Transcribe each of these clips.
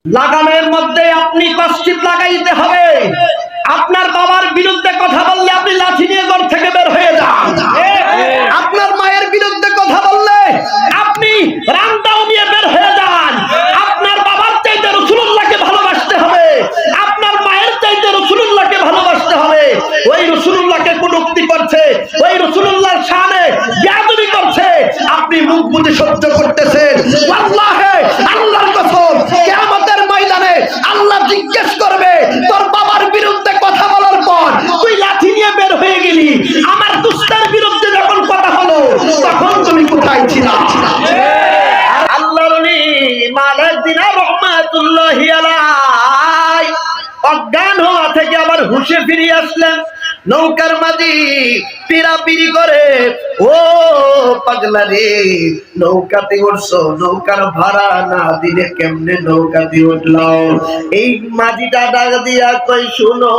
লাগানোর মধ্যে আপনি কষ্টিপ লাগাইতে হবে। আপনার বাবার বিরুদ্ধে কথা বললে আপনি লাঠি নিয়ে ঘর থেকে বের হয়ে যান। আপনার মায়ের বিরুদ্ধে কথা বললে আপনি রামদাও নিয়ে বের হয়ে যান। আপনার বাবার চাইতে রাসূলুল্লাহকে ভালোবাসতে হবে, আপনার মায়ের চাইতে রাসূলুল্লাহকে ভালোবাসতে হবে। ওই রাসূলুল্লাহকে কটূক্তি করছে, ওই রাসূলুল্লাহর শানে বেয়াদবি করছে, আপনি মুখ বুজে সহ্য করতেছেন। আল্লাহে আল্লাহর কসম, কিয়ামতের ময়দানে আল্লাহ জিজ্ঞেস করবে, তোর বাবার বিরুদ্ধে কথা বলার পর তুই লাঠি নিয়ে বের হয়ে গেলি, আমার দুস্তার বিরুদ্ধে যখন কথা হলো তখন তুমি কোথায় ছিলা? আল্লাহর ওলি মালিক দিনার রাহমাতুল্লাহি আলাইহি অজ্ঞান হওয়া থেকে আবার হুঁশে ফিরে আসলেন। নৌকার মাঝি পিরাপিরি করে, ও পাগলা রে, নৌকাতে উঠছো, নৌকার ভাড়া না দিলে কেমনে নৌকাতে উঠলাম? এই মাঝিটা ডাক দিয়া কই, শুনো,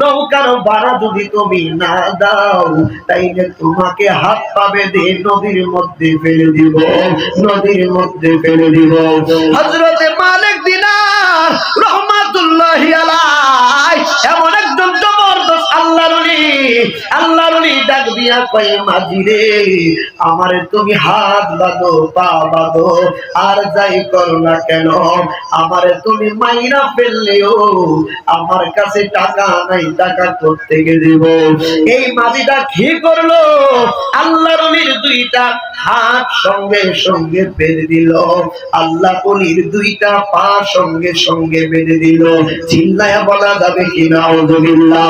নৌকার ভাড়া যদি তুমি না দাও তাইলে তোমাকে হাত পা বেঁধে নদীর মধ্যে ফেলে দিব, নদীর মধ্যে ফেলে দিব। হযরতে মালিক দিনার রাহমাতুল্লাহি আলাইহি এমন একজন জবরদস্ত আল্লাহর ওলি, আল্লাহর ওলি ডাক দিয়া কয়, মাঝি রে, আমারে তুমি হাত বাঁধো, পা বাঁধো, আর যাই করো না কেন, আমারে তুমি মাইরা ফেললেও আমার কাছে টাকা নাই, টাকা কোত্থেকে দেব? এই মাঝিটা কি করলো? আল্লাহর ওলির দুইটা হাত সঙ্গে সঙ্গে বেঁধে দিল, আল্লাহ ওলির দুইটা পা সঙ্গে সঙ্গে বেঁধে দিল। চিল্লায়া বলা যাবে কি নাউযুবিল্লাহ?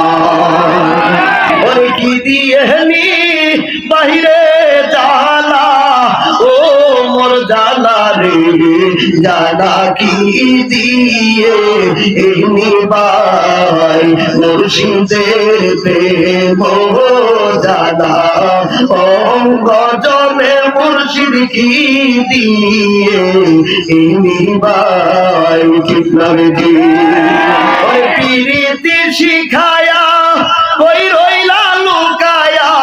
ওরে কি দিয়ে নি বাহিরে জালা, ও মোর জালা রে, জালা কি দিয়ে এনি ভাই মুর্শিদের প্রেম জালা, ও গজলে মুর্শিদ কি দিয়ে এনি ভাই ঠিক নামে দিয়ে। ওই পিরিতি শিখায়া কই রইলা লুকায়া,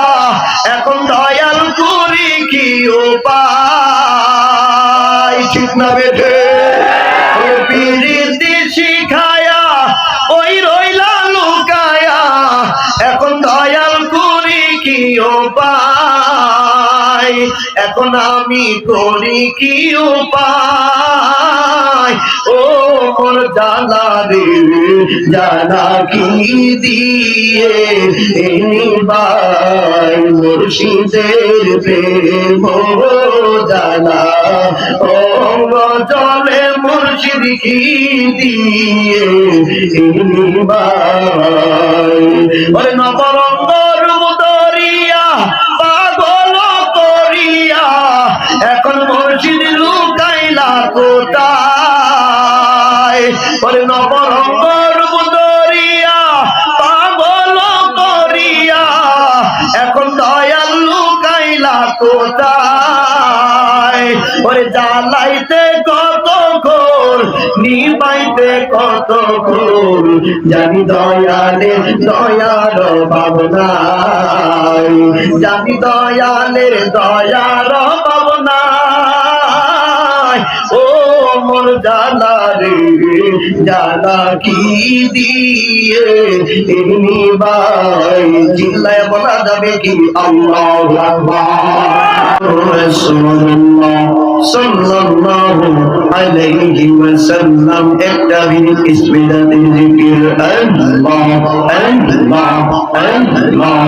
এখন দয়াল করি কি উপায়? ঠিক না বেঠে? পিরিতি শিখায়া ওই রইলা লুকায়া, এখন দয়াল করি কি উপায়? এখন আমি করি কি উপায়? ও মোর জালা রে, জালা কি দিয়ে এনি ভাই মুর্শিদের প্রেম জালা, ও জলে মুর্শিদ কি দিয়ে এনি ভাই। ওরে নবরঙ্গর দরিয়া পাগল করিয়া, এখন মুর্শিদ লুকাইলা কোথায়? ওরে নবরঙ্গর দরিয়া পাগল করিয়া, এখন দয়াল লুকাইলা কোথায়? ওরে জ্বালাইতে কতক্ষণ, নিবাইতে কতক্ষণ, জানি দয়ালের দয়ার ভাবনায়, জানি দয়ালের দয়ার ভাবনায়। ও মোর জালা রে, জালা কি দিয়ে এনি ভাই? চিল্লায় বলা যাবে কি আল্লাহু আকবার? রাসূলুল্লাহ সাল্লাল্লাহু আলাইহি ওয়াসাল্লাম একটা মিনিট ইসমিল্লাহি জিকির, আল্লাহ আল্লাহ আল্লাহ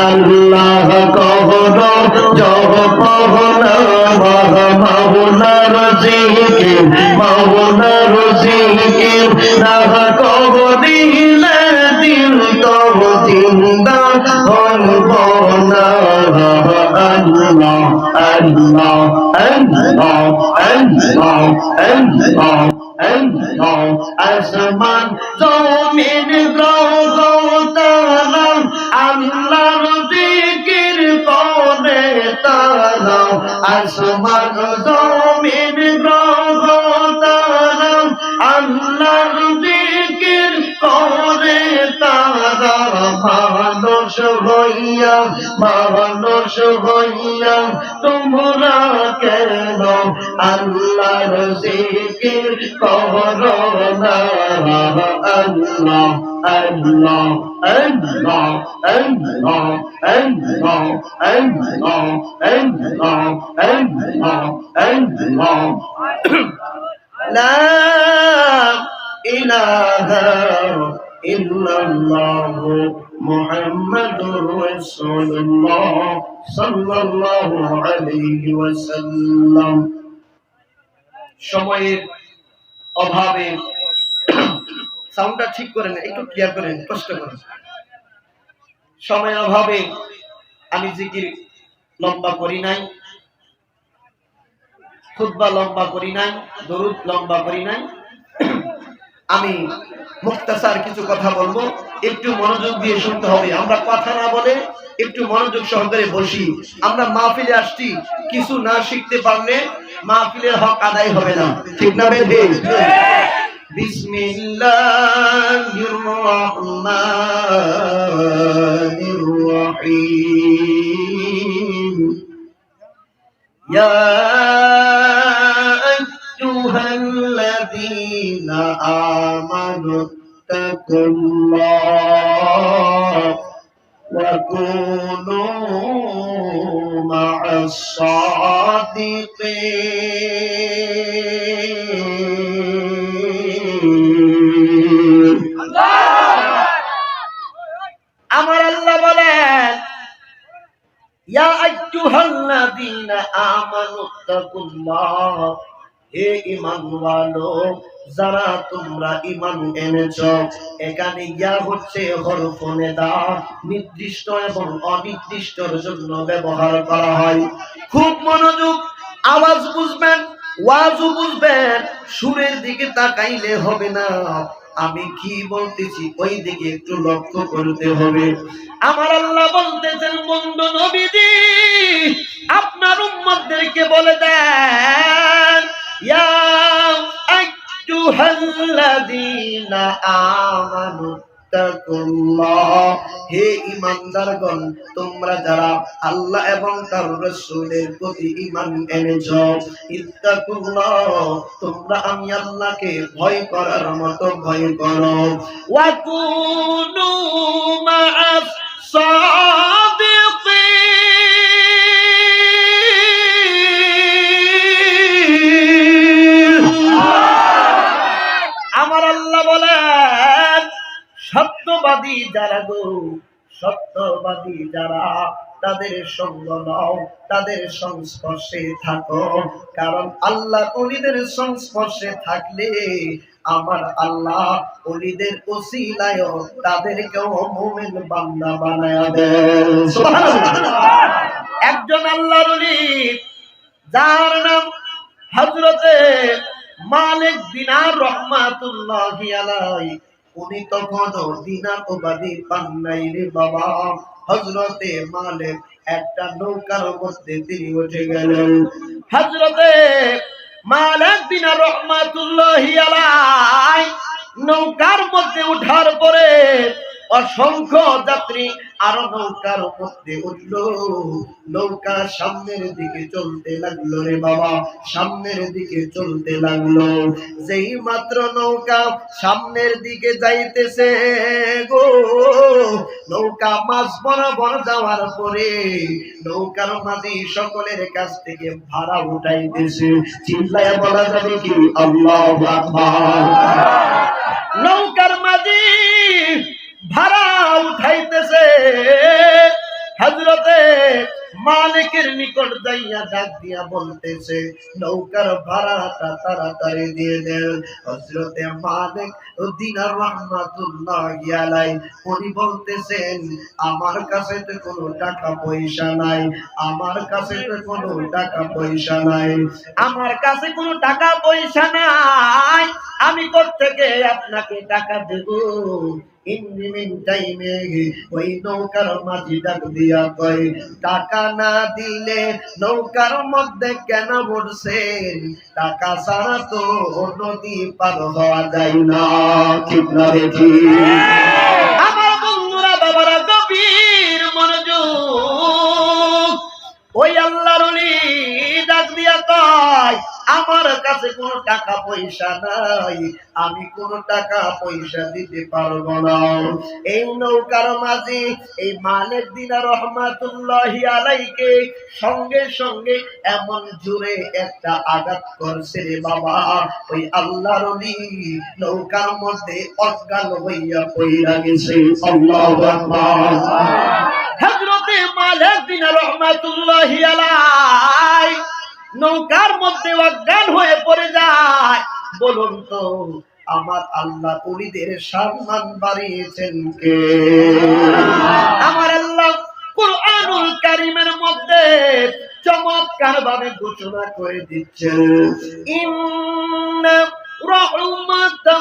আল্লাহ কহর জব কহনা মাওলার জিকির, মাওলার জিকির না কহ দিলে দিল তো জিন্দা হইব না। আল্লাহ আল্লাহ আল্লাহ আল্লাহ আল্লাহ আল্লাহ আসমান জমিন গ্রহ তারা আসমান জমিন গ্রহ তারা আল্লাহর জিকির করে তারা মানুষ হইয়া তোমরা কেন আল্লাহর জিকির করো না আল্লাহ আল্লাহ আল্লাহ আল্লাহ আল্লাহ আল্লাহ আল্লাহ আল্লাহ আল্লাহ লা ইলাহা ইল্লাল্লাহ মুহাম্মাদুর রাসূলুল্লাহ সাল্লাল্লাহু আলাইহি ওয়াসাল্লাম। সময়ের অভাবে সাউন্ডটা ঠিক করেন, একটু ক্লিয়ার করেন, কষ্ট করেন। সময়ের অভাবে আমি জিকির লম্বা করি নাই, খুতবা লম্বা করি নাই, দরুদ লম্বা করি নাই। আমি মুখতাসার কিছু কথা বলবো, একটু মনোযোগ দিয়ে শুনতে হবে। আমরা কথা না বলে একটু মনোযোগ সহকারে বসি। আমরা মাহফিলে আসছি, কিছু না শিখতে পারলে মাহফিলের হক আদায় হবে না, ঠিক না বেঠি? বিসমিল্লাহির রহমানির রহিম। ইয়া আইয়ুহাল্লাযীনা আমানু তাকুল্লাহ ওয়া কুনু মা'আস সাদিকিন। আমার আল্লাহ বলেন, ইয়া আইয়ুহাল্লাযীনা আমানু তাকুল্লাহ, হে ঈমানওয়ালো যারা তোমরা ঈমান এনেছো। এখানে ইয়া হচ্ছে হরফে নিদা, নির্দিষ্ট এবং অনির্দিষ্টর জন্য ব্যবহার করা হয়। খুব মনোযোগ, আওয়াজ বুঝবেন, ওয়াজও বুঝবেন। সুরের দিকে তাকাইলে হবে না, আমি কি বলতেছি ওই দিকে একটু লক্ষ্য করতে হবে। আমার আল্লাহ বলতেছেন, বন্ধু নবীজি আপনার উম্মতদেরকে বলে দেন, ইয়া আইয়ুহাল্লাযীনা আমানু তাকুল্লাহ, হে ঈমানদারগণ তোমরা যারা আল্লাহ এবং তার রাসূলের প্রতি ঈমান এনেছো, ইত্তাকুল্লাহ তোমরা আমি আল্লাহকে ভয় করার মতো ভয় করো, ওয়া কুনু মা'আস সাদিকিন। আমার আল্লাহ বলেন, সত্যবাদী যারা গো, সত্যবাদী যারা তাদের সঙ্গ নাও, তাদের সংস্পর্শে থাকো। কারণ আল্লাহ ওলিদের সংস্পর্শে থাকলে আমার আল্লাহ ওলিদের ওসিলায় তাদেরকেও মুমিন বান্দা বানায়া দেন। সুবহানাল্লাহ। একজন আল্লাহর ওলি যার নাম হযরতে মালিক দিনার রহমাতুল্লাহি আলাইহি, উনি তখনও দিনার উপাধি পান নাই রে বাবা। হযরতে মালিক একটা নৌকার মধ্যে তিনি উঠে গেলেন। হযরতে মালিক দিনার রহমাতুল্লাহি আলাইহি নৌকার মধ্যে উঠার পরে অসংখ্য যাত্রী আরো নৌকার মধ্যে উঠল। নৌকা সামনের দিকে চলতে লাগলো রে বাবা, সামনের দিকে চলতে লাগলো। যেই মাত্র নৌকা সামনের দিকে যাইতেছে গো, নৌকা মাঝ বরাবর যাওয়ার পরে নৌকার মাঝি সকলের কাছ থেকে ভাড়া উঠাইতেছে। চিল্লায়া বলা যাবে কি আল্লাহু আকবার? নৌকার মাঝি ভাড়া উঠাইতেছে। হযরতে মালিকের নিকট যাইয়া ডাক দিয়া বলতেছে, নৌকার ভাড়াটা তাড়াতাড়ি দিয়ে দেন। হযরতে মালিক দিনার রহমাতুল্লাহি আলাইহি উনি বলতেছেন, আমার কাছে তো কোনো টাকা পয়সা নাই, আমার কাছে তো কোনো টাকা পয়সা নাই, আমার কাছে কোনো টাকা পয়সা নাই, আমি কোত্থেকে আপনাকে টাকা দেব? ইনমিন টাইমে ওই নৌকার মাঝি ডাক দিয়া কয়, টাকা না দিলে নৌকার মধ্যে কেন বসছেন? টাকা ছাড়া তো নদী পার হওয়া যায় না। ঠিক না রে ঠিক? আমার বন্ধুরা, বাবারা, গভীর মনোযোগ। ওই আল্লাহর ওলি ডাক দিয়া কয়, আমার কাছে কোনো টাকা পয়সা নাই, আমি কোনো টাকা পয়সা দিতে পারবো না। এই নৌকার মাঝি এই মালিক দিনার রহমাতুল্লাহি আলাইকে সঙ্গে সঙ্গে এমন জোরে একটা আঘাত করছে রে বাবা, ওই আল্লাহর ওলি নৌকার মধ্যে অজ্ঞান হইয়া পইড়া গেছে। আল্লাহু আকবার। হযরতে মালিক দিনার রহমাতুল্লাহি আলাইহি নৌকার মধ্যে অজ্ঞান হয়ে পড়ে যায়। বলুন তো, আমার আল্লাহ ওলিদের সম্মান বাড়িয়েছেন কে? আমার আল্লাহ কুরআনুল কারীমের মধ্যে চমৎকার ভাবে ঘোষণা করে দিচ্ছেন, ইন্না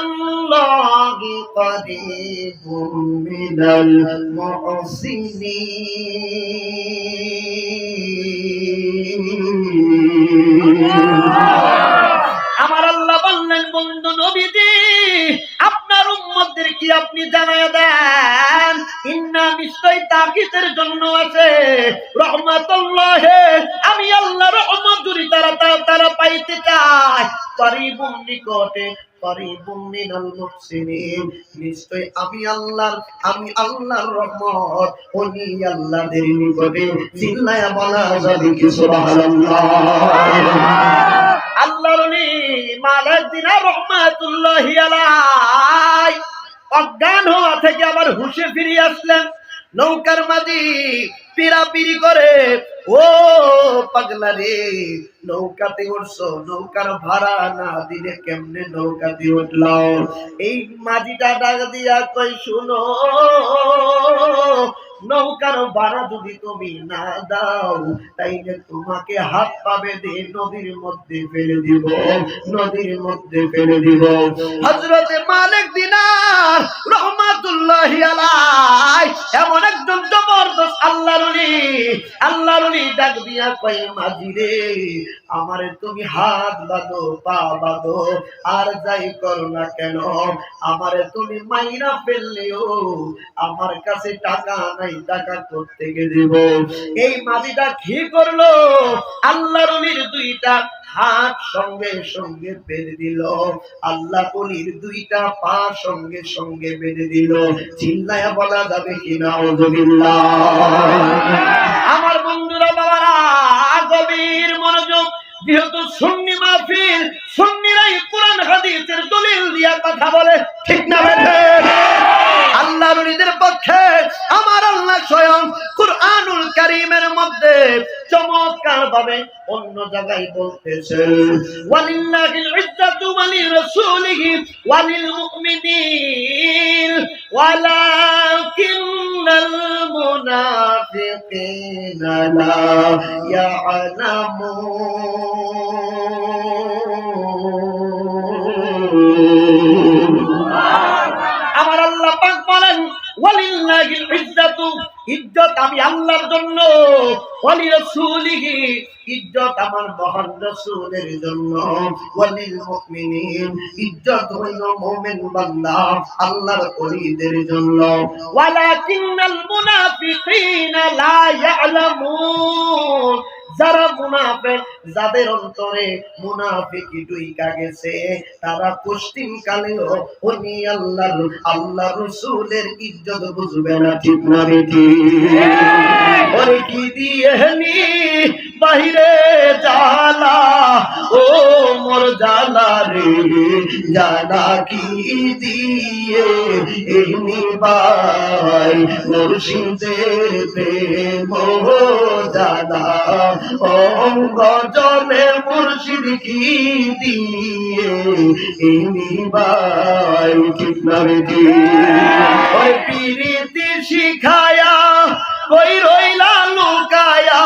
রাহমাতাল্লাহি করিবুম মিনাল মুহসিনিন। আমার আল্লাহ বললেন, বন্ধু নবীজি, আপনার উম্মতদের কি আপনি জানায়া দেন, ইন্না নিশ্চয় তাকিদের জন্য আছে রহমাতুল্লাহ, আমি আল্লাহ রহমত যদি তারা পাইতে চায়, করিবুম নিকটে, করিবুম মিনাল মুহসিনিন, নিশ্চয় আমি আল্লাহর রহমত ওলি আল্লাহদের নিকটে। চিল্লায়া বলা যাবে কি সুবহানাল্লাহ? আল্লাহর ওলি মালিক দিনার রহমাতুল্লাহি আলাইহি অজ্ঞান হওয়া থেকে আবার হুঁশে ফিরে আসলেন। নৌকার মাঝি পিরাপিরি করে, ও পাগলা রে, নৌকাতে উঠছো, নৌকার ভাড়া না দিলে কেমনে নৌকাতে উঠলাও? এই মাঝিটা ডাক দিয়া কই, শুনো, নৌকার ভাড়া যদি তুমি না দাও, তাইলে তোমাকে হাত পা বেঁধে নদীর মধ্যে ফেলে দিব, নদীর মধ্যে ফেলে দিব। হযরতে মালিক দিনার রহমাতুল্লাহি আলাইহি এমন একজন জবরদস্ত আল্লাহর ওলি ডাক দিয়া কয়, মাঝি রে, আমারে তুমি হাত বাঁধো, পা বাঁধো, আর যাই করো না কেন, আমারে তুমি মাইরা ফেললেও আমার কাছে টাকা নাই, টাকা কোত্থেকে দেব? এই মাঝিটা কি করলো? আল্লাহর ওলির দুইটা হাত সঙ্গে সঙ্গে বেঁধে দিল, আল্লাহ ওলির দুইটা পা সঙ্গে সঙ্গে বেঁধে দিল। চিল্লায়া বলা যাবে কি নাউযুবিল্লাহ? আমার বন্ধুরা, বাবারা, গভীর মনোযোগ। যেহেতু সুন্নি মাহফিল, সুন্নিরাই কোরআন হাদিসের দলিল দিয়া কথা বলে, ঠিক না বেঠে? আল্লাহর ওলিদের পক্ষে আমার আল্লাহ স্বয়ং কুরআনুল কারীমের মধ্যে চমৎকার ভাবে অন্য জায়গায় বলতেছেন, ওয়ালিল্লাহিল ইজ্জাতু ওয়ালিরাসূলিহি ওয়ালিল মুমিনিন ওয়ালাকিন্নাল মুনাফিকিনা লা ইয়ালামুন। আমার আল্লাহ পাক বলেন, ওয়ালিল্লাহিল ইজ্জাতু, ইজ্জত আমি আল্লাহর জন্য, ওয়ালিরাসূলিহি, ইজ্জত আমার মহান রাসূলের জন্য, ওয়ালিল মুমিনিন, ইজ্জত হইল মুমিন বান্দা আল্লাহর ওলিদের জন্য। ওয়ালাকিন্নাল মুনাফিকিনা লা ইয়ালামুন, যারা মুনাফিক, যাদের অন্তরে মুনাফিকি ঢুইকা গেছে, তারা পশ্চিম কালেও উনি আল্লাহ রাসূলের ইজ্জত বুঝবে না, ঠিক না বেটি? ওরে কি দিয়ে নি বাহিরে জালা, ও মোর জালা রে, জালা কি দিয়ে এনি ভাই মুর্শিদের প্রেম জালা, অঙ্গ জলে মুর্শিদ কি দিয়ে এনি ভাই, ঠিক না বেটি? ওই পিরিতি শিখায়া কই রইলা লুকায়া,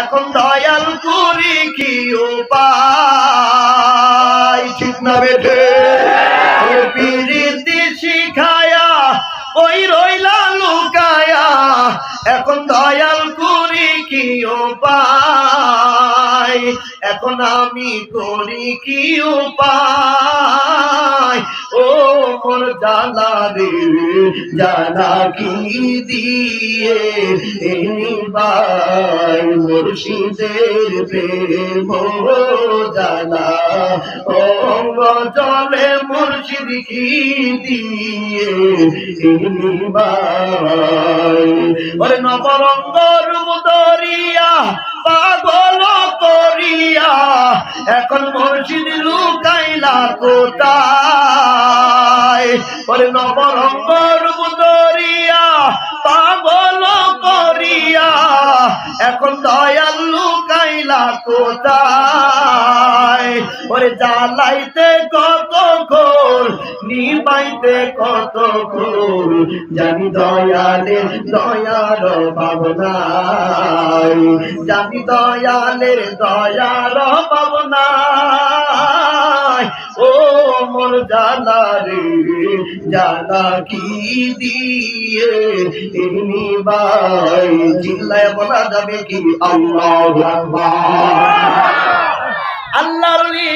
এখন দয়াল করি কি উপায়, ঠিক না বেঠে? পিরিতি শিখায়া উপায়, এখন আমি করি কি উপায়, ও মোর জালা রে জালা কি দিয়ে নিবাই মুর্শিদের প্রেম জালা, অঙ্গ জলে মুর্শিদ কি দিয়ে নিবাই। ওরে নবরঙ্গর মুদরিয়া পাগল করিয়া এখন মুর্শিদ লুকাইলা কোথায়, ওরে নবরঙ্গর মুদরিয়া পাগল করিয়া এখন দয়াল লুকাইলা কোথায়, ওরে জ্বালাইতে কত ঘোর নিবাইতে কত ঘোর, জানি দয়ালের দয়ার ভাবনাই, জানি দয়ালের দয়ার ভাবনাই, ও মোর জালা রে জালা কি দিয়ে নিবাই। চিল্লায় বলা যাবে কি আল্লাহু আকবার। আল্লাহর ওলি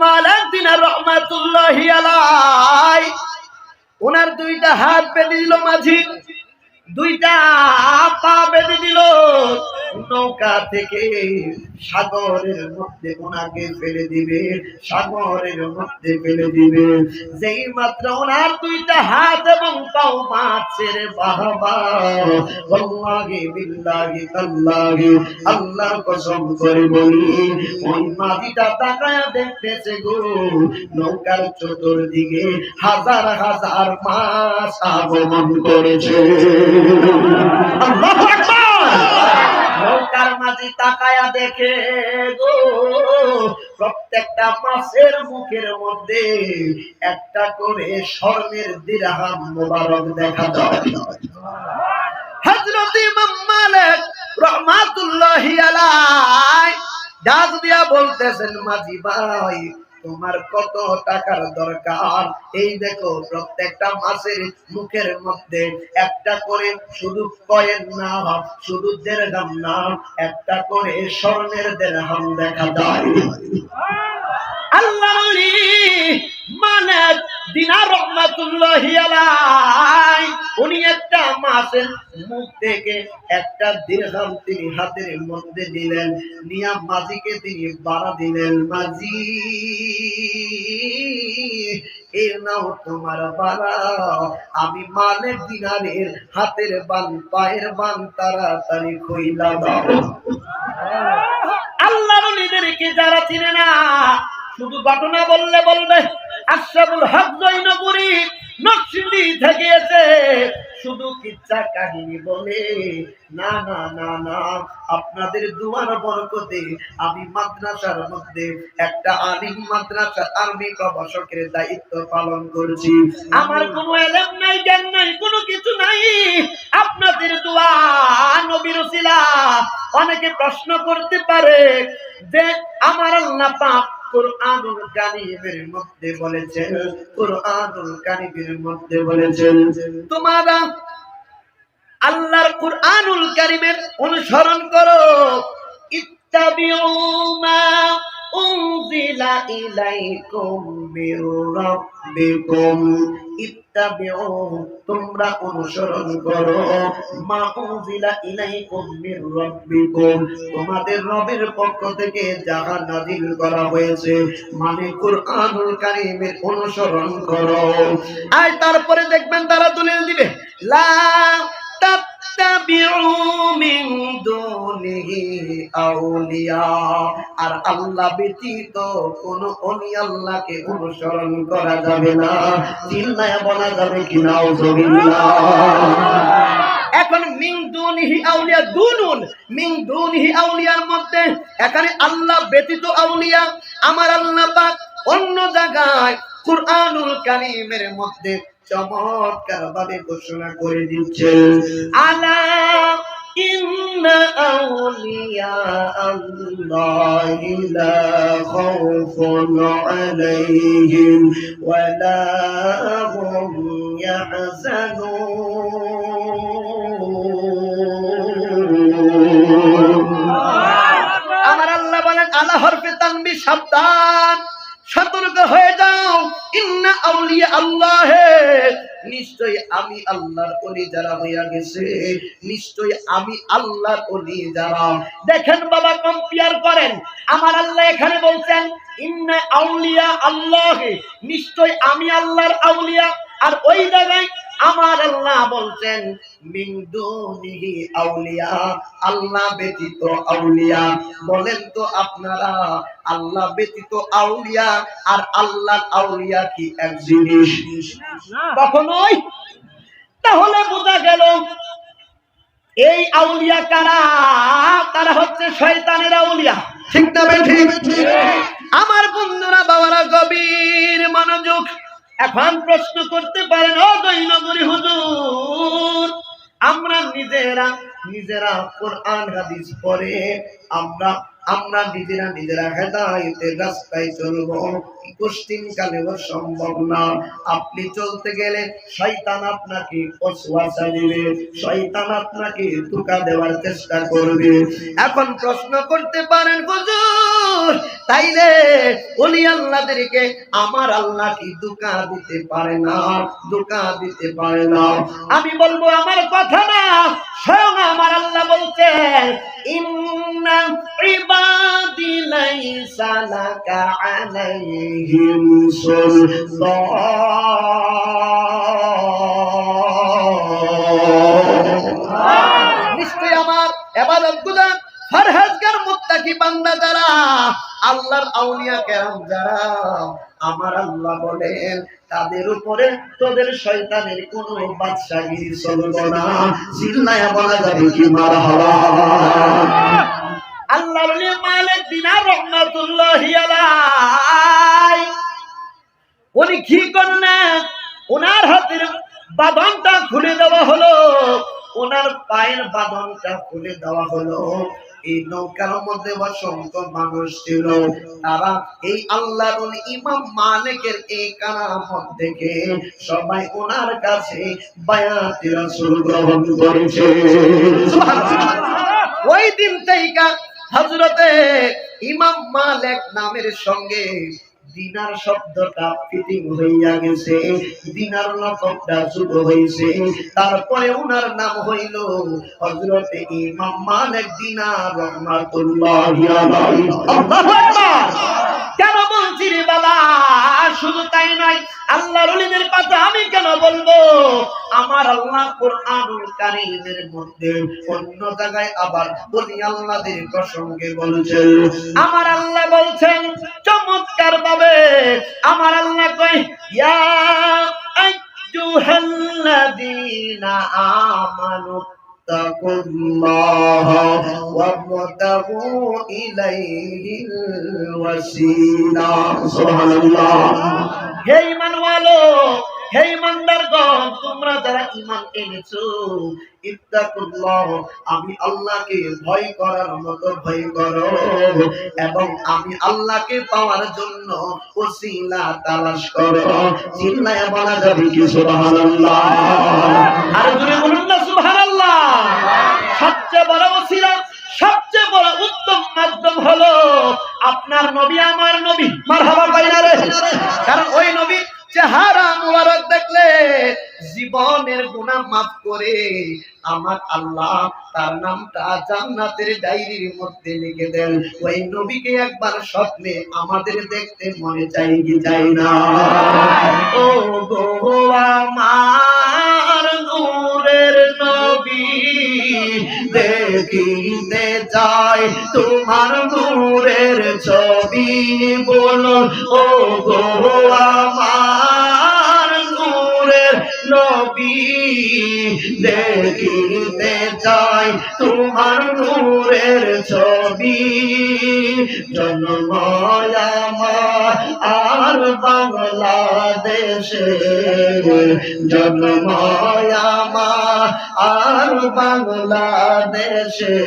মালাউদ্দিন রহমাতুল্লাহি আলাইহি ওনার দুইটা হাত বেঁধে দিল মাঝি, দুইটা পা বেঁধে দিল, নৌকা থেকে সাগরের মধ্যে ওনাকে ফেলে দিবে, সাগরের মধ্যে ফেলে দিবে। যেই মাত্র ওনার দুইটা হাত এবং পাও মাছের বাবা, ওয়াল্লাহি বিল্লাহি তাল্লাহি আল্লাহর কসম করে বলি, ওই মাঝিটা তাকায়া দেখতেছে গো নৌকার চতুর্দিকে হাজার হাজার মাছ আগমন করেছে। আল্লাহু আকবার। নৌকার মাঝি তাকায়া দেখে গো প্রত্যেকটা মাছের মুখের মধ্যে একটা করে স্বর্ণের দিরহাম মোবারক দেখা যায়। হযরত ইমাম মালিক রাহমাতুল্লাহি আলাইহি ডাক দিয়া বলতেছেন, মাঝি ভাই তোমার কত টাকার দরকার? এই দেখো প্রত্যেকটা মাছের মুখের মধ্যে একটা করে শুধু কয়েন না, শুধু দিরহাম না, একটা করে স্বর্ণের দিরহাম দেখা যায়। আল্লাহর ওলি মালিক দিনার রহমাতুল্লাহি আলাইহি উনি একটা মাছের মুখ থেকে একটা দিরহাম তিনি হাতের মধ্যে দিলেন, নিয়া মাঝিকে তিনি বাড়া দিলেন, মাঝি এর নাও তোমার বাড়া, আমি মালিক দিনারের হাতের বান পায়ের বান তাড়াতাড়ি কইলা দাও। আল্লাহর ওলিদেরকে যারা চিনে না শুধু ঘটনা বললে বলবে আশরাফুল হক জৈনপুরী নকশিন্দি থেকে এসে শুধু কিচ্ছা কাহিনী বলে, না না না না, আপনাদের দুয়ার বরকতে আমি মাদ্রাসার মধ্যে একটা আলিম মাদ্রাসা আরবি প্রভাষকের দায়িত্ব পালন করছি। আমার কোনো ইলম নাই, জ্ঞান নাই, কোনো কিছু নাই, আপনাদের দোয়া নবীর ওসিলা। অনেকে প্রশ্ন করতে পারে যে আমার আল্লাহ পাক কুরআনুল কারীমের মধ্যে বলেছেন, কুরআনুল কারীমের মধ্যে বলেছেন তোমরা আল্লাহর কুরআনুল কারীমের অনুসরণ করো, ইত্তাবিউ মা উনজিলা ইলাইকুম মির রাব্বিকুম, ইত্তাবিউ তোমরা অনুসরণ করো, মা উনজিলা ইলাইকুম মির রাব্বিকুম তোমাদের রবের পক্ষ থেকে যাহা নাযিল করা হয়েছে, মানে কুরআনুল কারীমের অনুসরণ করো। আর তারপরে দেখবেন তারা দলিল দিবে লা তাত্তাবিউ মিন দুনিহি আউলিয়া, আর আল্লাহ ব্যতীত কোন ওলি আল্লাহকে অনুসরণ করা যাবে না। চিল্লায়া বলা যাবে কি নাউযুবিল্লাহ। এখন মিন দুনিহি আউলিয়া, দুনুন মিন দুনিহি আউলিয়ার মধ্যে এখানে আল্লাহ ব্যতীত আউলিয়া আমার আল্লাহ পাক অন্য জায়গায় কুরআনুল কারীমের মধ্যে চমৎকার ভাবে ঘোষণা করে দিচ্ছেন, আলা ইন্না আউলিয়া আল্লাহি লা খাউফুন আলাইহিম ওয়া লা হুম ইয়াহজানুন। সাবধান, সতর্ক হয়ে যাও। ইন্না আউলিয়া আল্লাহ, নিশ্চয় আমি আল্লাহর ওলি যারা হইয়া গেছে, নিশ্চয় আমি আল্লাহর ওলি যারা। দেখেন বাবা, কম্পেয়ার করেন। আমার আল্লাহ এখানে বলছেন ইন্না আউলিয়া আল্লাহ, নিশ্চয় আমি আল্লাহর আউলিয়া। আর ওই জায়গায় আমার আল্লাহ বলছেন মিন দুনিহি আউলিয়া, আল্লাহ ব্যতীত আউলিয়া। বলেন তো আপনারা, আল্লাহ ব্যতীত আউলিয়া আর আল্লাহর আউলিয়া কি এক জিনিস? কখনোই। তাহলে বোঝা গেল এই আউলিয়া কারা? তারা হচ্ছে শয়তানের আউলিয়া। ঠিক না ঠিক? আমার বন্ধুরা, বাবারা, গভীর মনোযোগ। এখন প্রশ্ন করতে পারেন, ও জয়নগরী হুজুর, আমরা নিজেরা কোরআন হাদিস পড়ে আমরা নিজেরা হেদায়েতের রাস্তায় চলবো, কঠিন কালেও সম্ভব না। আপনি চলতে গেলে শয়তান আপনাকে ওয়াসওয়াসা দিবে, শয়তান আপনাকে ধোঁকা দেওয়ার চেষ্টা করবে। এখন প্রশ্ন করতে পারেন, হুজুর তাইলে ওলি আল্লাহদেরকে আমার আল্লাহ কি ধোঁকা দিতে পারে না? ধোঁকা দিতে পারে না। আমি বলবো আমার কথা না, স্বয়ং আমার আল্লাহ বলছেন ইন্না ইবাদি লাইসা লাকা আলাইহিম সুলতান। নিশ্চয় আমার ইবাদতগুজার ফরহেজগার মুত্তাকি বান্দা যারা, আল্লাহর আউলিয়া কেরাম যারা, আমার আল্লাহ বলেন তাদের উপরে তোদের শয়তানের কোনো বাদশাগিরি চলবে না। চিল্লায়া বলা যাবে কি মারহাবা? আল্লাহ ওলি মালিক দিনার রহমাতুল্লাহি আলাইহি উনি কি করলেন? ওনার হাতের বাঁধনটা খুলে দেওয়া হলো, ওনার পায়ের বাঁধনটা খুলে দেওয়া হলো। এই নৌকার মধ্যে অসংখ্য মানুষ ছিল, তারা এই আল্লাহর ইমাম মালিকের এই কারামত দেখে সবাই ওনার কাছে বায়াতে রাসূল গ্রহণ করেছে। ওই দিন থেকে হযরতে ইমাম মালিক নামের সঙ্গে দিনার শব্দটা ফিটিং হইয়া গেছে, দিনার লকবটা যুক্ত হইছে। তারপরে ওনার নাম হইল হযরতে ইমাম মালিক দিনার রহমাতুল্লাহি আলাইহি। আল্লাহু আকবার। কেন বলছি রে বাবা? শুধু তাই নয়, আল্লাহর ওলিদের কথা আমি কেন বলবো? আমার আল্লাহ কোরআনুল কারীমের মধ্যে অন্য জায়গায় আবার ওলি আল্লাহদের প্রসঙ্গে বলেছেন। আমার আল্লাহ বলছেন চমৎকার ভাবে, আমার আল্লাহ কয় ইয়া আইয়ুহাল্লাযীনা আমানু তাকুল্লাহা ওয়াবতাগু ইলাইহিল ওয়াসিলা। সুবহানাল্লাহ। হে ঈমানওয়ালো, হে ঈমানদারগণ, তোমরা যারা ঈমান এনেছো, ইত্তাকুল্লাহ, আমি আল্লাহকে ভয় করার মতো ভয় করো, এবং আমি আল্লাহকে পাওয়ার জন্য ওসিলা তালাশ করো। চিল্লায়া বলা যাবে কি সুবহানাল্লাহ? আর জোরে বলুন না সুবহানাল্লাহ। সবচেয়ে বড় ওসিলা, সবচেয়ে বড় উত্তম মাধ্যম হলো আপনার নবী, আমার নবী। মারহাবা কইনা রে? কারণ ওই নবী চেহারা মুবারক দেখলে জীবনের গুনাহ মাফ করে আমার আল্লাহ তার নামটা জান্নাতের ডায়েরির মধ্যে লিখে দেন। ওই নবীকে একবার স্বপ্নে আমাদের দেখতে মনে চাই কি চাই না? ও গো আমার নূরের নবী, দেখিতে চাই তোমার নূরের ছবি। বলো ও গো আমার নূরের নবী, দেখিতে চাই তোমার নূরের ছবি। জন্ম আমার আর বাংলাদেশে জন্ম আমার আর বাংলাদেশে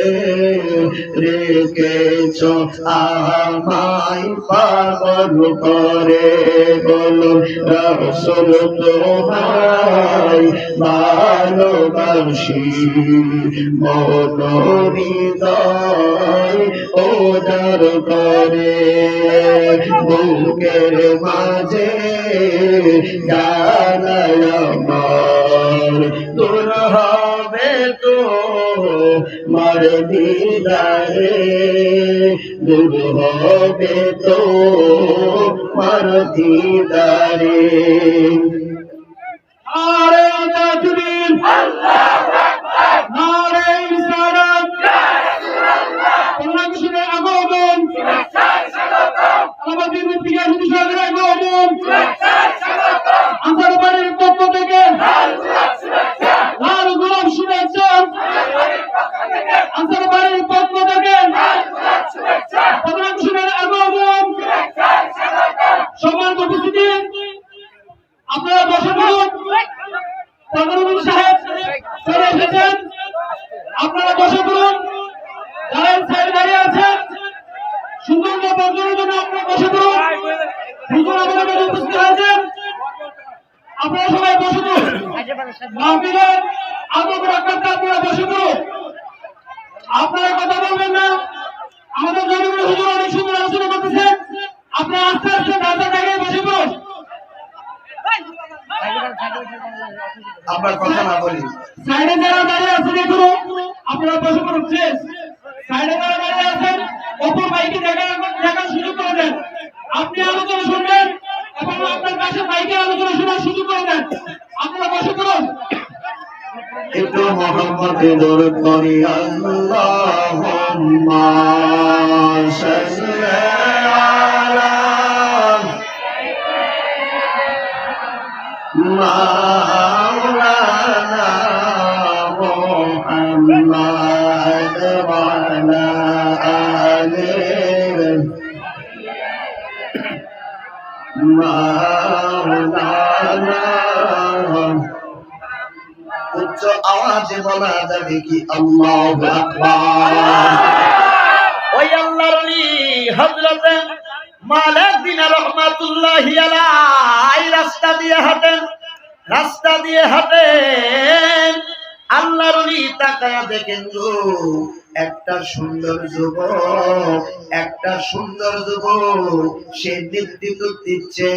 রেখেছ আমায় পাগল করে বলো রাসূল তোমায় ভালোবাসি মন হৃদয় ওদার করে বুকের মাঝে জানায় আমার দূর হবে তো মার দিদারে দূর হবে তো মার দিদারে নারে তাকবীর আল্লাহু আকবার নারে রিসালাত ইয়া রাসূলুল্লাহ বাংলাদেশের আগমন শুভেচ্ছা স্বাগতম আমাদের মুফতিয়ার হুজুরের আগমন শুভেচ্ছা স্বাগতম আনসারবাড়ির পক্ষ থেকে লাল গোলাপ শুভেচ্ছা আনসারবাড়ির পক্ষ থেকে লাল গোলাপ শুভেচ্ছা বাংলাদেশের আগমন শুভেচ্ছা স্বাগতম সম্মানিত উপস্থিতি আপনারা বসে পড়ুন পাগলুল সাহেব চলে এসেছেন আপনারা বসে পড়ুন যারা সাইড দাঁড়িয়ে আছেন সুন্দর বন্ধুর জন্য আপনারা বসে পড়ুন হুজুর আমাদের কাছে উপস্থিত হয়েছেন আপনারা সবাই বসে পড়ুন মাহফিলের আদব রাখাতে আপনারা বসে পড়ুন আপনারা কথা বলবেন না আমাদের জনগণ হুজুর অনেক সুন্দর আলোচনা করতেছেন আপনারা আস্তে আস্তে দাঁড়া দাঁড়িয়ে বসে পড়ুন আপনার কথা না বলি সাইডে যারা দাঁড়িয়ে আছেন দেখুন আপনারা বসে পড়ুন প্লিজ সাইডে যারা দাঁড়িয়ে আছেন অপর মাইকে দেখার সুযোগ করে দেন আপনি আলোচনা শুনবেন এবং আপনার কাছে মাইকে আলোচনা শোনার সুযোগ করে দেন আপনারা বসে পড়ুন একটু মোহাম্মদে দরুদ করি আল্লাহুম্মা সাল্লি আলা মাওলানা মুহাম্মাদ ওয়া আলা আলিহি মাওলানা উচ্চ আওয়াজে বলা যাবে কি আল্লাহু আকবার ওই আল্লাহর ওলি হযরত মালিক বিন রহমাতুল্লাহি আলাইহি রাস্তা দিয়ে হাঁটেন আল্লাহর ওলি তাকায়া দেখেন গো একটা সুন্দর যুবক সে নেতৃত্ব দিচ্ছে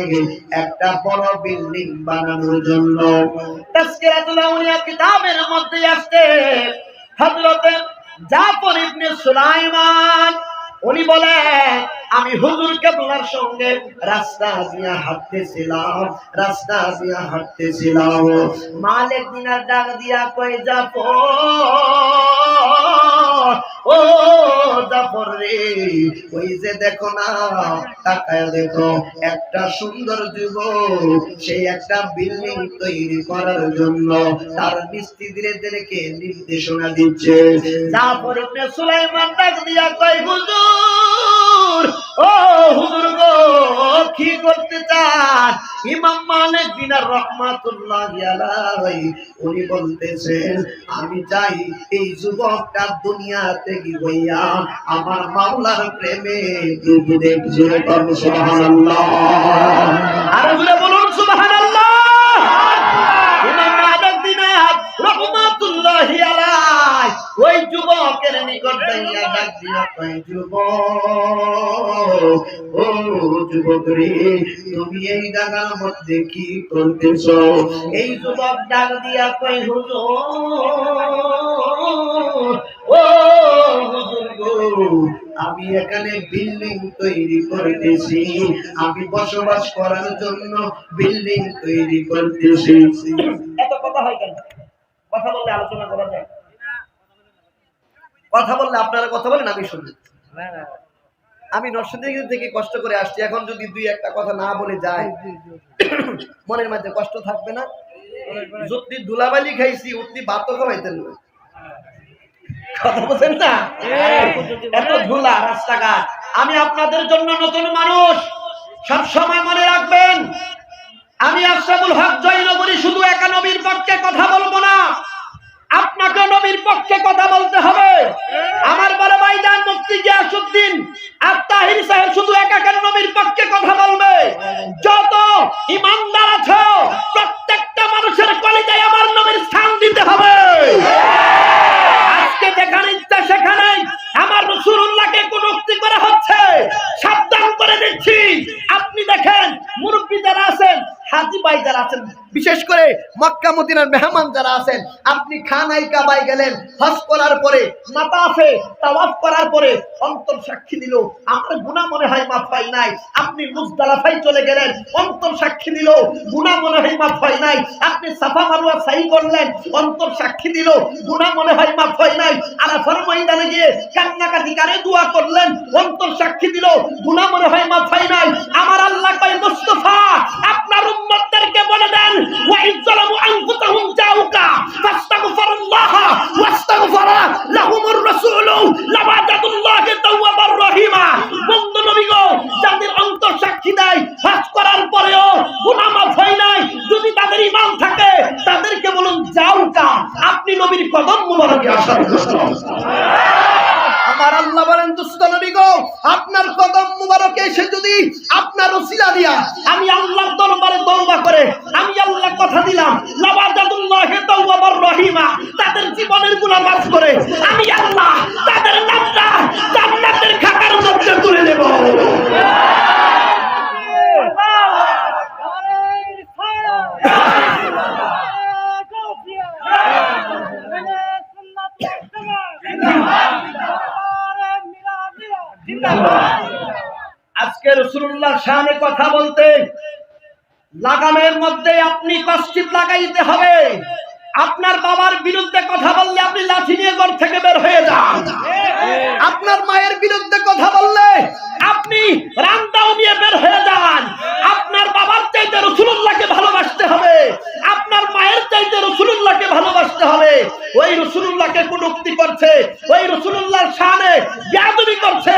একটা বড় বিল্ডিং বানানোর জন্য তাজকিরাতুল আউলিয়া কিতাবের মধ্যে আসছে হযরত জাফর ইবনে সুলাইমান উনি বলে আমি হুজুর কেবলার সঙ্গে রাস্তা দিয়ে হাঁটতেছিলাম মালিক দিনার ডাক দিয়া কয় জাফর ও জাফর রে ওই যে দেখো না তাকায় দেখো একটা সুন্দর যুবক সেই একটা বিল্ডিং তৈরি করার জন্য তার মিস্ত্রিদেরকে নির্দেশনা দিচ্ছে জাফর ইবনে সুলাইমান ডাক দিয়া কয় হুজুর ও হুজুর গো কি করতে চান ইমাম মালিক বিন রহমাতুল্লাহি আলাইহি উনি বলতেছেন আমি চাই এই যুবকটা দুনিয়া থেকে হইয়া আমার মাওলার প্রেমে ডুবে জোরে করুন সুবহানাল্লাহ আর জোরে বলুন সুবহানাল্লাহ ইমাম মালিক বিন রহমাতুল্লাহি আলাইহি ওই যুবকের নিকট যাইয়া ডাক দিয়া কয় যুবক ও যুবক রে তুমি এই জায়গার মধ্যে কি করতেছো এই যুবক ডাক দিয়া কয় হুজুর ও হুজুর গো আমি এখানে বিল্ডিং তৈরি করতেছি আমি বসবাস করার জন্য বিল্ডিং তৈরি করতেছি এত কথা হয় কেন কথা বললে আলোচনা করা যায় কথা বললে আপনারা কথা বলেন আমি শুনি আমি নরসিংদী থেকে কষ্ট করে আসছি এখন যদি দুই একটা কথা না বলে যায় মনের মধ্যে কষ্ট থাকবে না যদি ধুলাবালি খাইছি উঠনি ভাতও খাওয়াইতেন না কথা বলছেন না এত ধুলা রাস্তাঘাট আমি আপনাদের জন্য নতুন মানুষ সব সময় মনে রাখবেন, আমি আশরাফুল হক জয়নগরী শুধু একা নবীর পক্ষে কথা বলবো না, আপনাকে নবীর পক্ষে কথা বলতে হবে। আমার বড় ভাইজান মুফতি গিয়াসউদ্দিন আত-তাহিরি সাহেব শুধু একা কেন নবীর পক্ষে কথা বলবে? যত ইমানদার আছে প্রত্যেকটা মানুষের কলিজায় আমার নবীর স্থান দিতে হবে। আজকে যেখানে ইচ্ছা সেখানে আমার রাসূলুল্লাহকে কটূক্তি করা হচ্ছে, সাবধান করে দিচ্ছি। আপনি দেখেন মুরব্বী যারা আছেন, হাজী ভাই যারা আছেন, বিশেষ করে মক্কা মদিনার মেহমান যারা আছেন, আপনি খানায় কাবায় গেলেন, হজ করার পরে মাতাফে তাওয়াফ করার পরে অন্তর সাক্ষী দিল আমার গুনাহ মনে হয় মাফ হয় নাই। আপনি মুজদালিফায় চলে গেলেন, অন্তর সাক্ষী দিল গুনাহ মনে হয় মাফ হয় নাই। আপনি সাফা মারওয়া সাই করলেন, অন্তর সাক্ষী দিল গুনাহ মনে হয় মাফ হয় নাই। আরাফার ময়দানে গিয়ে কান্নাকাটি করে দোয়া করলেন, অন্তর সাক্ষী দিল গুনাহ মনে হয় মাফ হয় নাই। আমার আল্লাহ কয় মুস্তাফা আপনার উম্মতদেরকে বলে দেন, ওয়া ইযলামু আনফুসাহুম জাউকা ফাস্তাগফিরুল্লাহ ওয়াস্তাগফারা লাহুমুর রাসূলু লাওয়াজাদুল্লাহি তাওয়াবার রহিমা। বন্ধু নবী গো, যাদের অন্তর সাক্ষী দেয় হজ করার পরেও গুনাহ মাফ হয় নাই, যদি তাদের ঈমান থাকে তাদেরকে বলুন জাউকা, আপনি নবীর কদম মুবারকে আসার জন্য। আমার আল্লাহ বলেন দুষ্ট নবী গো, আপনার কদম মুবারকে এসে যদি আপনার ওসিলা দিয়া আমি আল্লাহর দরবারে তওবা করে আমি আল্লাহ কথা দিলাম লাওয়াজাদুল্লাহি তাওয়াবার রহিমা, তাদের জীবনের গুনাহ মাফ করে আমি আল্লাহ তাদের নামটা জান্নাতের খাতার মধ্যে তুলে দেব। আজকে রাসূলুল্লাহর শানে কথা বলতে লাগামের মধ্যে আপনি কষ্টিপ লাগাইতে হবে। আপনার বাবার বিরুদ্ধে কথা বললে আপনি লাঠি নিয়ে ঘর থেকে বের হয়ে যান। আপনার মায়ের বিরুদ্ধে কথা বললে আপনি রান্দাও নিয়ে বের হয়ে যান। আপনার বাবার চাইতে রাসূলুল্লাহকে ভালোবাসতে হবে, আপনার মায়ের চাইতে রাসূলুল্লাহকে ভালোবাসতে হবে। ওই রাসূলুল্লাহকে কটূক্তি করছে, ওই রাসূলুল্লাহর শানে বেয়াদবি করছে,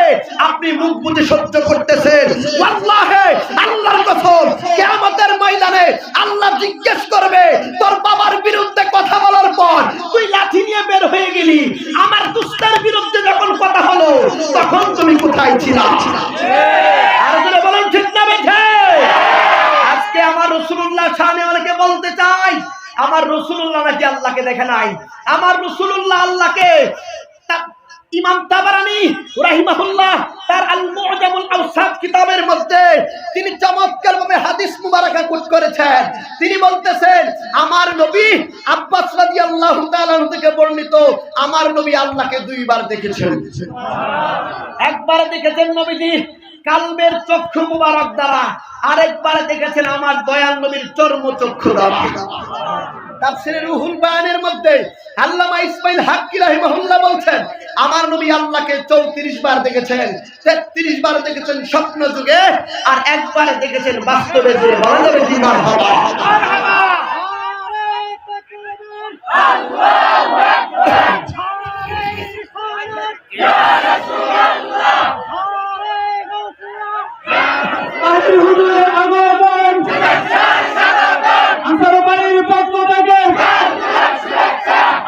আপনি মুখ বুজে সহ্য করতেছেন। ওয়াল্লাহি আল্লাহর কসম, কিয়ামতের ময়দানে আল্লাহ জিজ্ঞেস করবে, তোর বাবার বিরুদ্ধে কথা বলার পর তুই লাঠি নিয়ে বের হয়ে গেলি, আমার দুস্তার বিরুদ্ধে যখন কথা হলো তখন তুমি কোথায় ছিলা? আর যারা বলেন ঠিক না বেঠে? আজকে আমার রাসূলুল্লাহ শানে অনেকে বলতে চাই আমার রাসূলুল্লাহ নাকি আল্লাহকে দেখে নাই। আমার রাসূলুল্লাহ আল্লাহকে ইমাম তাবারানী রাহিমাহুল্লাহ তার আল মুআজামুল আওসাত কিতাবের মধ্যে তিনি চমৎকারভাবে হাদিস মুবারাকা কোট করেছেন। তিনি বলতেছেন আমার নবী আব্বাস রাদিয়াল্লাহু তাআলা থেকে বর্ণিত, আমার নবী আল্লাহকে দুইবার দেখেছেন। একবার দেখেছেন নবীজি কালবের চক্ষু মুবারক দ্বারা, আরেকবার দেখেছেন আমার দয়াল নবীর চর্ম চক্ষু দ্বারা। তাফসীরে রুহুল বায়ানের মধ্যে আল্লামা ইসমাইল হাক্কি রাহিমাহুল্লাহ বলছেন আমার নবী আল্লাহকে 34 বার দেখেছেন, 33 বার দেখেছেন স্বপ্ন যুগে, আর একবার দেখেছেন বাস্তবে যুগে। বলা যাবে কি মারহাবা? আল্লাহু আকবার, ইয়া রাসূলুল্লাহ, আরে হুজুরের আগমন আনসার বাড়ির পক্ষ থেকে,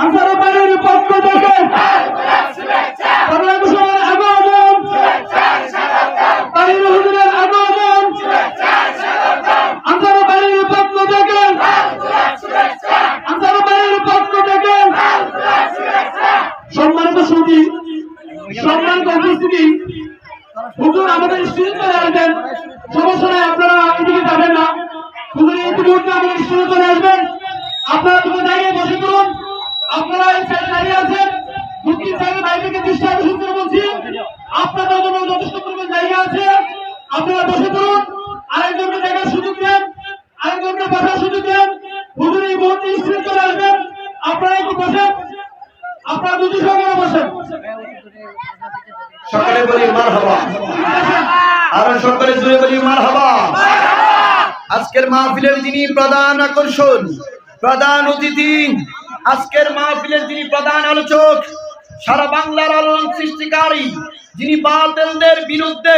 আনসার বাড়ির পক্ষ থেকে বাংলাদেশের আগমন, বাড়ির হুজুরের আগমন আনসার বাড়ির পক্ষ থেকে, আনসার বাড়ির পক্ষ থেকে। সম্মানিত সুধী, সম্মানিত উপস্থিতি, হুজুর আমাদের স্টেজে চলে আসবেন। সমস্যা নাই, আপনারা এদিকে যাবেন না। হুজুর ইতিমধ্যে আমাদের স্টেজে চলে আসবেন। আপনারা দুটো জায়গায় বসে পড়ুন। আপনারা এই সাইডে দাঁড়িয়ে আছেন, দুঃখিত সাহেবের বাইরে দৃষ্টি আকর্ষণ করে বলছি, আপনাদের জন্য যথেষ্ট পরিমাণ জায়গা আছে, আপনারা বসে পড়ুন। আরেকজনকে জায়গার সুযোগ দেন, আরেকজনকে বসার সুযোগ দেন। হুজুর এই মুহূর্তে স্টেজে চলে আসবেন, আপনারা একটু বসেন, আপনারা দুটি সঙ্গে বসেন। সকলে বলি মারহাবা, আর সকলে জোরে বলি মারহাবা। আজকের মাহফিলের যিনি প্রধান আকর্ষণ, প্রধান অতিথি, আজকের মাহফিলের যিনি প্রধান আলোচক, সারা বাংলার আলোড়ন সৃষ্টিকারী, যিনি বাতিলদের বিরুদ্ধে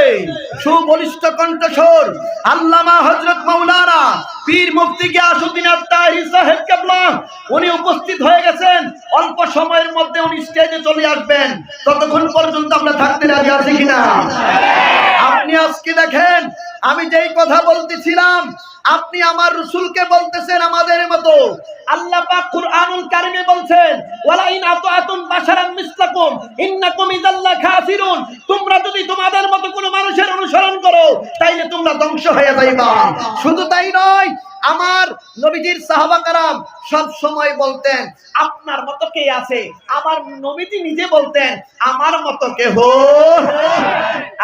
সুবলিষ্ঠ কণ্ঠস্বর আল্লামা হযরত মাওলানা পীর মুফতি গিয়াসউদ্দিন আত-তাহিরি সাহেব কেবলা, উনি উপস্থিত হয়ে গেছেন। অল্প সময়ের মধ্যে উনি স্টেজে চলে আসবেন। ততক্ষণ পর্যন্ত আমরা থাকতে রাজি আছি কিনা? আপনি আজকে দেখেন, আমি যেই কথা বলতেছিলাম, আপনি আমার রাসূলকে বলতেছেন আমাদের মতো। আল্লাহ পাক কুরআনুল কারীমে বলছেন, ওয়ালা ইন আতাতুম বাশারাম মিসলাকুম ইন্নাকুম ইযাল্লা খাসিরুন, তোমরা যদি তোমাদের মতো কোনো মানুষের অনুসরণ করো তাইলে তোমরা ধ্বংস হয়ে যাইবা। শুধু তাই নয়, আমার নবীজির সাহাবা کرام সব সময় বলতেন, আপনার মতো কে আছে? আমার নবীজি নিজে বলতেন, আমার মতো কেহ।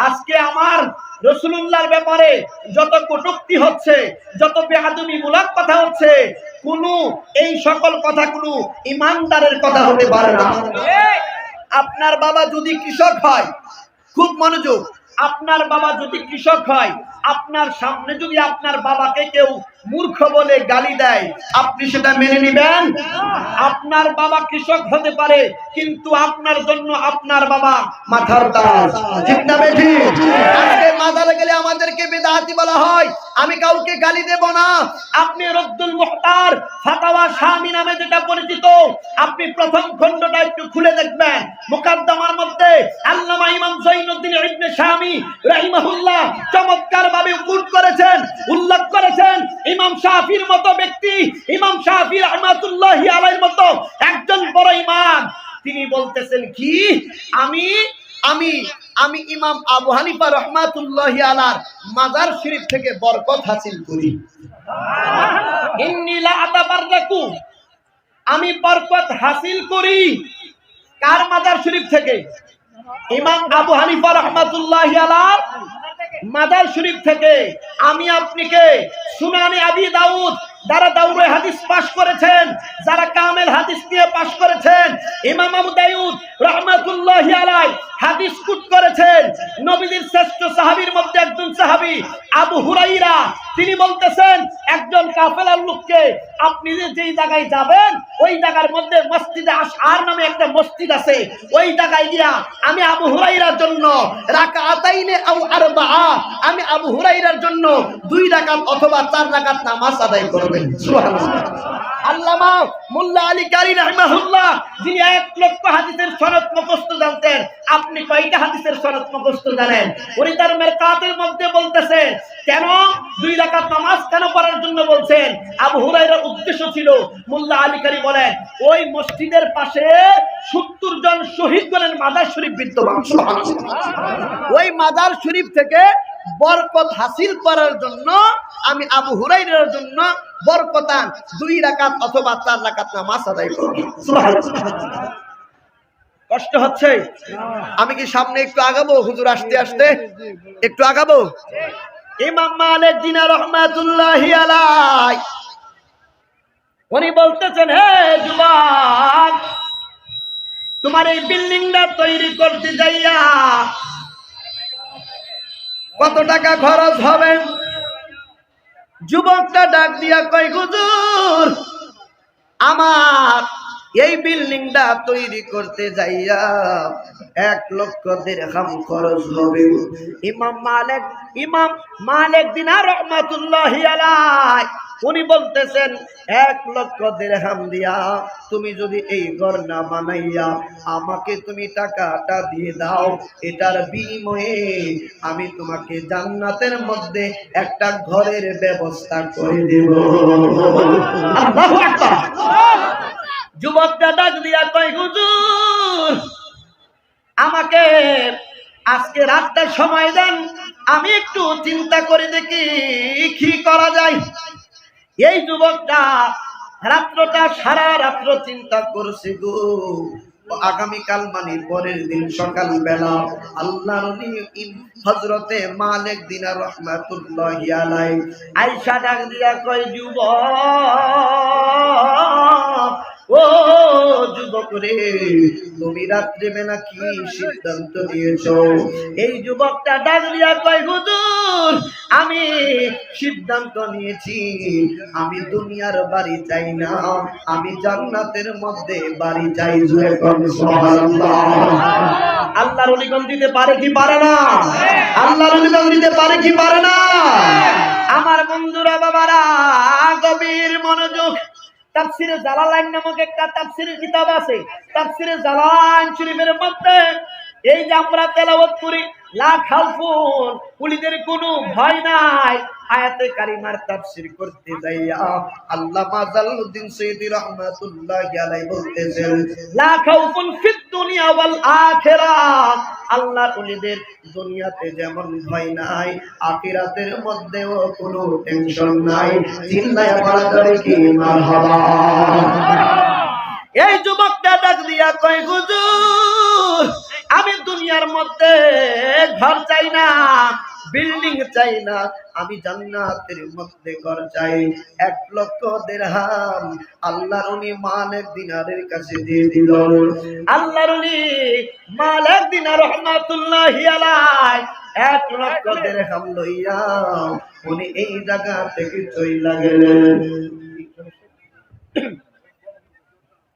আজকে আমার রাসূলুল্লাহর ব্যাপারে যত কটূক্তি হচ্ছে, যত বেয়াদবিমূলক কথা হচ্ছে, কোনো এই সকল কথা কোনো ইমানদারের কথা হতে পারে না। আপনার বাবা যদি কৃষক হয়, খুব মনোযোগ, আপনার বাবা যদি কৃষক হয়, আপনার সামনে যদি আপনার বাবাকে কেউ মূর্খ বলে গালি দেয়, আপনি সেটা মেনে নেবেন? আপনার বাবা কৃষক হতে পারে, কিন্তু আপনার জন্য আপনার বাবা মাথার তাজ। ঠিক না বেঠি? আজকে মাজারে গেলে আমাদেরকে বেদাতি বলা হয়, আমি কাউকে গালি দেব না। আপনি রদ্দুল মুহতার ফাতাওয়া শামি নামে যেটা পরিচিত, আপনি প্রথম খণ্ডটা একটু খুলে দেখবেন। মুকাদ্দমার মধ্যে আল্লামা ইমাম জঈনুদ্দিন ইবনে শামি রাহিমাহুল্লাহ চমৎকার ভাবে উল্লেখ করেছেন ইমাম শাফির মতো ব্যক্তি, ইমাম শাফি রাহমাতুল্লাহি আলাইহির মতো একজন বড় ইমাম, তিনি বলতেছেন কি, আমি আমি আমি ইমাম আবু হানিফা রাহমাতুল্লাহি আলাইহির মাজার শরীফ থেকে বরকত হাসিল করি। ইন্নী লা আতাবাররাকু, আমি বরকত হাসিল করি কার মাজার শরীফ থেকে? ইমাম আবু হানিফা রাহমাতুল্লাহি আলাইহির মাজার শরীফ থেকে। আমি আপনাকে সুনানে আবি দাউদ যারা দাউরে হাদিস পাশ করেছেন, যারা কামেল হাদিস নিয়ে পাশ করেছেন, ইমাম আবু দাউদ রাহমাতুল্লাহি আলাইহি হাদিস কুট করেছেন। নবীজির শ্রেষ্ঠ সাহাবীর মধ্যে একজন সাহাবী আবু হুরায়রা, তিনি বলতেছেন, একজন কাফেলার লোককে আপনি যেই জায়গায় যাবেন, ওই জায়গার মধ্যে মসজিদে আশআর নামে একটা মসজিদ আছে, ওই জায়গায় গিয়া আমি আবু হুরায়রার জন্য রাকাতাইনে আও আরবা, আমি আবু হুরায়রার জন্য 2 রাকাত অথবা 4 রাকাত নামাজ আদায় করবেন। সুবহানাল্লাহ। আল্লামা মোল্লা আলী কারি রাহিমাহুল্লাহ, যিনি 1 লক্ষ হাদিসের সনদ মুখস্থ জানতেন, আপনি কয়টা হাদিসের সনদ মুখস্থ জানেন? উনি তার মেরকাতের মধ্যে বলতেছেন, কেন 2 রাকাত নামাজ কেন পড়ার জন্য বলছেন? আবু হুরায়রার উদ্দেশ্য ছিল, মোল্লা আলী কারি বলেন, ওই মসজিদের পাশে 70 জন শহীদ বলেন মাজার শরীফ বিদ্যমান। ওই মাজার শরীফ থেকে বরকত হাসিল করার জন্য আমি আবু হুরায়রার জন্য বরকতান 2 রাকাত অথবা 4 রাকাত নামাজ আদায় করব। সুবহানাল্লাহ। কষ্ট হচ্ছে? আমি কি সামনে একটু আগাবো? হুজুর আসতে আসতে একটু আগাবো। ইমাম মালিক দিনা রাহমাতুল্লাহি আলাইহি উনি বলতেছেন, হে যুবক, তোমার এই বিল্ডিংটা তৈরি করতে যাইয়া কত টাকা খরচ হবে? যুবকটা ডাক দিয়া কয়, হুজুর, আমার এই বিল্ডিংটা তৈরি করতে যাইয়া 1 লক্ষ দিরহাম খরচ হবে। ইমাম মালিক দিনার রাহমাতুল্লাহি আলাইহি উনি বলতেছেন, 1 লক্ষ দিরহাম দিয়া তুমি যদি এই ঘর না বানাইয়া আমাকে তুমি টাকাটা দিয়ে দাও, এটার বিনিময়ে আমি তোমাকে জান্নাতের মধ্যে একটা ঘরের ব্যবস্থা করে দেব। আল্লাহু আকবার। যুবকটা ডাক দিয়া কয়, হুজুর, আমাকে আজকে রাতটা সময় দেন, আমি একটু চিন্তা করে দেখি কি করা যায়। এই যুবকটা রাত্রটা সারা রাত্র চিন্তা করছে গো। আগামীকাল মানে পরের দিন সকাল বেলা আল্লাহর নবী হযরতে মালিক দিনার রাহমাতুল্লাহি আলাইহি আয়েশা ডাক দিয়া কয়, যুবক, ও ও যুবক রে, তুমি রাত্রে বেলা কি সিদ্ধান্ত নিয়েছো? এই যুবকটা ডাক দিয়া কয়, হুজুর আমি সিদ্ধান্ত নিয়েছি, আমি দুনিয়ার বাড়ি চাই না, আমি জান্নাতের মধ্যে বাড়ি চাই। জোরে বলুন সুবহানাল্লাহ। আল্লাহর ওলিগণ দিতে পারে কি পারে না? আল্লাহর ওলিগণ দিতে পারে কি পারে না? আমার বন্ধুরা বাবারা, গভীর মনোযোগ। তাফসিরে জালালাইন নামক একটা তাফসিরের কিতাব আছে। তাফসিরে জালালাইন শরীফের মধ্যে এই যে আমরা তেলাওয়াত করি, লা খাউফুন, কুলিদের কোনো ভয় নাই, আয়াতে কারিমার তাফসীর করতে যাইয়া আল্লামা জালালউদ্দিন সৈয়দী রাহমাতুল্লাহি আলাইহি বলতেছেন, লা খাউফুন ফিদ দুনিয়া ওয়াল আখিরাহ, আল্লাহর ওলিদের দুনিয়াতে যেমন ভয় নাই, আখিরাতের মধ্যেও কোনো টেনশন নাই। চিল্লায়া বলা যাবে কি মারহাবা। এই যুবকটা ডাক দিয়া কয়, হুজুর আমি দুনিয়ার মধ্যে ঘর চাই না, বিল্ডিং চাই না, আমি জান্নাতের মধ্যে ঘর চাই। 1,00,000 দিরহাম আল্লাহর উনি মালিক দিনারের কাছে দিয়ে দিল। আল্লাহর উনি মালিক দিনার রহমাতুল্লাহি আলাইহি 1,00,000 দিরহাম লইয়া উনি এই জায়গা থেকে চইলা গেলেন।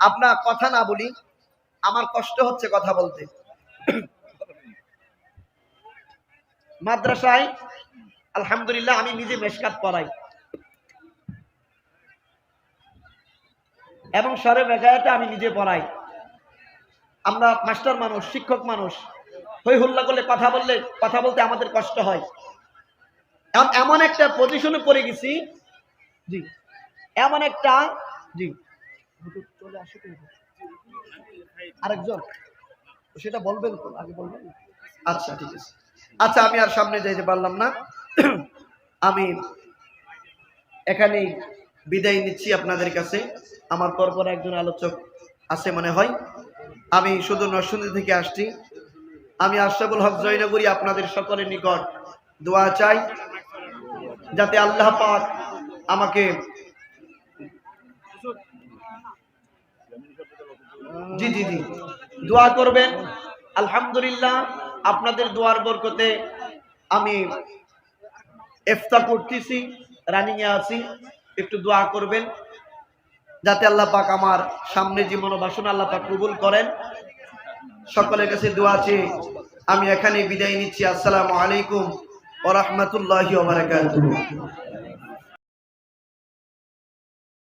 আপনার কথা না বলি, আমার কষ্ট হচ্ছে কথা বলতে। মাদ্রাসায় আলহামদুলিল্লাহ আমি নিজে মেশকাত পড়াই এবং শরে বেকায়াতে আমি নিজে পড়াই। আমরা মাস্টার মানুষ, শিক্ষক মানুষ, হই হুল্লা করলে কথা বলতে আমাদের কষ্ট হয়। এমন একটা পজিশনে পড়ে গেছি, জি এমন একটা, জি চলে আসো আরেকজন, সেটা বলবেন তো, আগে বলবেন। আচ্ছা ঠিক আছে, আচ্ছা আমি আর সামনে যাইতে পারলাম না, আমি এখানেই বিদায় নিচ্ছি আপনাদের কাছে। আমার পরপর একজন আলোচক আছে মনে হয়, আমি শুধু নরসিংদী থেকে আসছি। আমি আশরাফুল হক জয়নগরী আপনাদের সকলের নিকট দোয়া চাই, যাতে আল্লাহ পাক আমাকে, জি জি জি দোয়া করবেন। আলহামদুলিল্লাহ আপনাদের দোয়ার বরকতে আমি ইফতার করতেছি, রানিং এ আছি, একটু দোয়া করবেন যাতে আল্লাহ পাক আমার সামনে যে মনোবাসনা আল্লাহ পাক কবুল করেন। সকলের কাছে দোয়া চেয়ে আমি এখানে বিদায় নিচ্ছি। আসসালামু আলাইকুম ওয়া রাহমাতুল্লাহি ওয়া বারাকাতুহু।